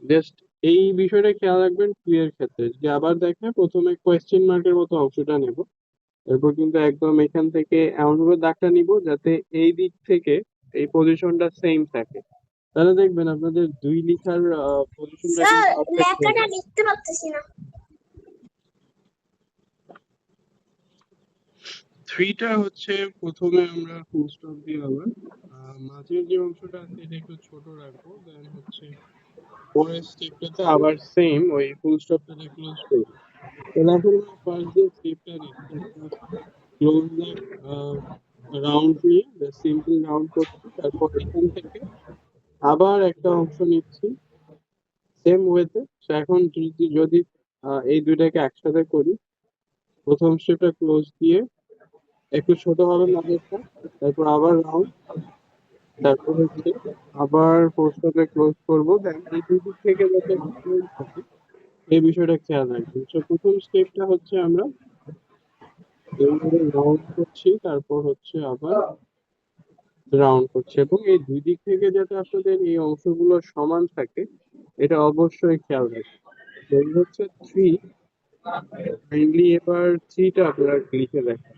Just এই বিষয়টা খেয়াল রাখবেন ক্লিয়ার ক্ষেত্রে যে আবার দেখেন প্রথমে কোয়েশ্চেন মার্কের মতো অংশটা নেব, এরপর কিন্তু একদম এখান থেকে এমন ভাবে দাগটা নিব যাতে এই দিক থেকে এই পজিশনটা সেম থাকে। তাহলে দেখবেন আপনাদের দুই লেখার পজিশনটা স্যার কিন্তু পারফেক্ট হয়ে লেখাটা যাবে। লিখতে পারতেছি না। থ্রিটা হচ্ছে প্রথমে আমরা ফুল স্টপ দিয়ে আবার মাঝের যে অংশটা আছে এটা একটু ছোট রাখবো, দেন হচ্ছে পরের স্টেপটাতে আবার সেম ওই ফুল স্টপটাতে ক্লোজ করবো। তাহলে এখন ফার্স্ট যে স্টেপটা নিচ্ছি একটা ক্লোজ রাউন্ড নিয়ে সিম্পল রাউন্ড করছি, তারপর এখান থেকে আবার একটা অংশ নিচ্ছি সেম ওয়েতে। এখন যদি যদি এই দুইটাকে একসাথে করি, প্রথম স্টেপটা ক্লোজ দিয়ে একটু ছোট হবে মাঝেরটা, তারপর আবার রাউন্ড, তারপর হচ্ছে আবার ফোর্সটাকে ক্লোজ করবো, দেন এই দুই দিক থেকে যাতে সেম থাকে এই বিষয়টা খেয়াল রাখবেন। তো প্রথম স্টেপটা হচ্ছে আমরা এইভাবে রাউন্ড করছি, তারপর হচ্ছে আবার রাউন্ড করছি, এবং এই দুই দিক থেকে যাতে আপনাদের এই অংশগুলো সমান থাকে এটা অবশ্যই খেয়াল রাখবেন। তো এই হচ্ছে থ্রি। মেইনলি এবার থ্রিটা আপনারা লিখে দেখেন।